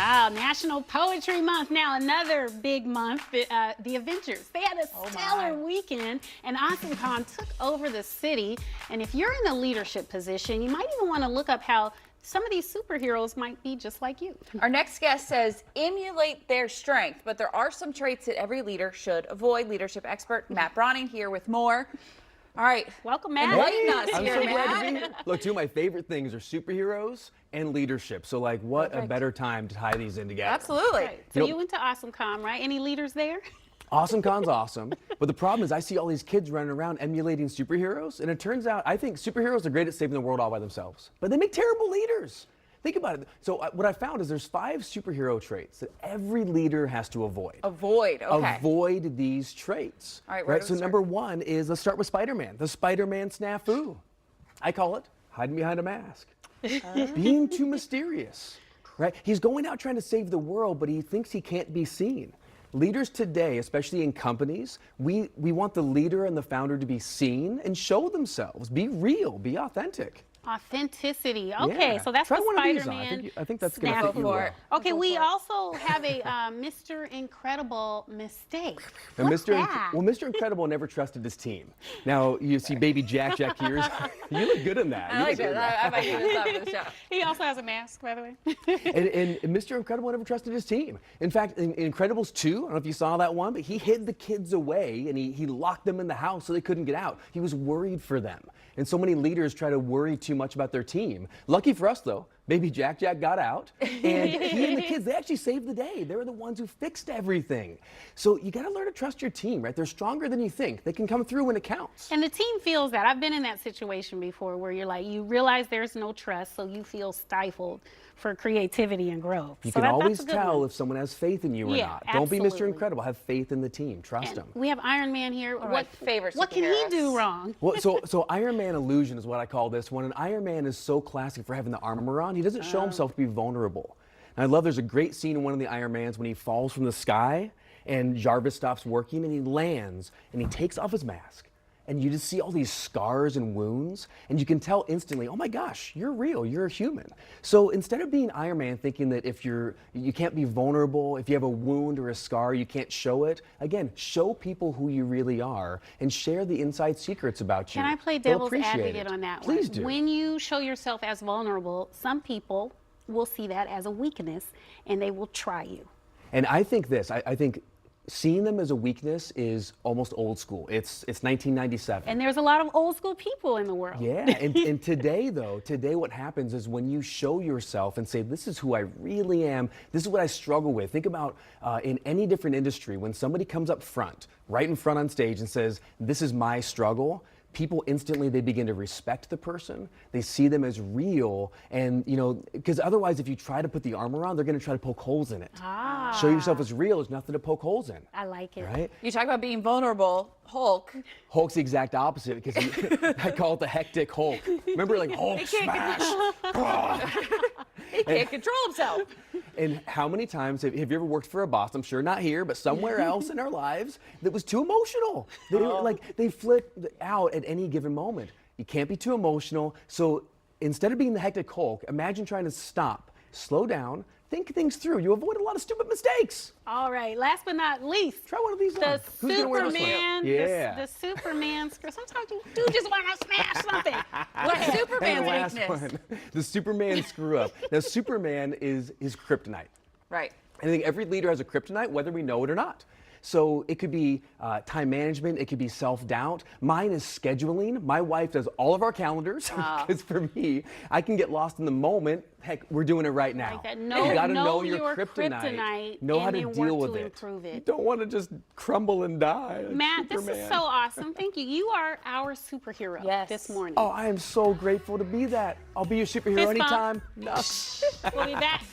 Ah, National Poetry Month. Now another big month, the Avengers. They had a stellar weekend, and AwesomeCon took over the city. And if you're in a leadership position, you might even want to look up how some of these superheroes might be just like you. Our next guest says, emulate their strength, but there are some traits that every leader should avoid. Leadership expert Matt Brauning here with more. All right. Welcome, Matt. Enlighten us I'm here, so glad to Matt. be here. Look, two of my favorite things are superheroes and leadership. So, like, what a better time to tie these in together. Absolutely. Right. So you went to AwesomeCon, right? Any leaders there? AwesomeCon's awesome, but the problem is I see all these kids running around emulating superheroes, and it turns out I think superheroes are great at saving the world all by themselves, but they make terrible leaders. Think about it. So what I found is there's 5 superhero traits that every leader has to avoid. Avoid, okay. Avoid these traits. All right, So number 1 is, let's start with Spider-Man, the Spider-Man SNAFU. I call it hiding behind a mask. Being too mysterious, right? He's going out trying to save the world, but he thinks he can't be seen. Leaders today, especially in companies, we want the leader and the founder to be seen and show themselves, be real, be authentic. Authenticity. Okay, Yeah. so that's Try the one of these on. Spider-Man. I think that's going to fit you well. Okay, we also have a Mr. Incredible mistake. And What's that? Mr. Incredible never trusted his team. Now you see baby Jack here. You look good in that. I like it. I might use that for the show. He also has a mask, by the way. And Mr. Incredible never trusted his team. In fact, in Incredibles 2, I don't know if you saw that one, but he hid the kids away and he locked them in the house so they couldn't get out. He was worried for them. And so many leaders try to worry too much about their team. Lucky for us, though, baby Jack got out, and he and the kids, they actually saved the day. They were the ones who fixed everything. So you got to learn to trust your team, right? They're stronger than you think. They can come through when it counts. And the team feels that. I've been in that situation before where you're like, you realize there's no trust, so you feel stifled for creativity and growth. You so can always that's a good tell one. if someone has faith in you or Yeah, not. Don't be Mr. absolutely. Incredible. Have faith in the team. Trust them. We have Iron Man here. One of my favorite What can he superheroes. do wrong? Well, so Iron Man illusion is what I call this one. And Iron Man is so classic for having the armor on. He doesn't show himself to be vulnerable. And I love there's a great scene in one of the Iron Mans when he falls from the sky and Jarvis stops working and he lands and he takes off his mask. And you just see all these scars and wounds, and you can tell instantly, oh my gosh, you're real, you're a human. So instead of being Iron Man thinking that if you can't be vulnerable, if you have a wound or a scar, you can't show it, again, show people who you really are and share the inside secrets about you. Can I play They'll devil's appreciate advocate it. on that Please one? do. When you show yourself as vulnerable, some people will see that as a weakness and they will try you. And I think this, I think seeing them as a weakness is almost old school. It's 1997. And there's a lot of old school people in the world. Yeah, and today what happens is when you show yourself and say, this is who I really am, this is what I struggle with. Think about in any different industry, when somebody comes up front, right in front on stage and says, this is my struggle, people instantly, they begin to respect the person. They see them as real. And, you know, because otherwise, if you try to put the armor on, they're going to try to poke holes in it. Show yourself as real. There's nothing to poke holes in. I like it. Right? You talk about being vulnerable. Hulk. Hulk's the exact opposite because I call it the hectic Hulk. Remember, like Hulk smash. He can't control himself. And how many times have you ever worked for a boss? I'm sure not here, but somewhere else in our lives that was too emotional. They flip out at any given moment. You can't be too emotional. So instead of being the hectic Hulk, imagine trying to stop, slow down, think things through. You avoid a lot of stupid mistakes. All right, last but not least, Try one of these the on. Who's gonna wear this one? Superman, Yeah. the Superman screw. Sometimes you do just want to smash something. What's And the Superman's last weakness? one, the Superman screw up. Now, Superman is kryptonite. Right. I think every leader has a kryptonite, whether we know it or not. So it could be time management, it could be self-doubt. Mine is scheduling. My wife does all of our calendars because for me, I can get lost in the moment. Heck, we're doing it right now. Like that. You gotta know your kryptonite Know how and to then deal work with to it. improve it. You don't want to just crumble and die. Like Matt, this Superman. is so awesome. Thank you. You are our superhero this morning. Oh, I am so grateful to be that. I'll be your superhero Fist bump. anytime. No. We'll be back.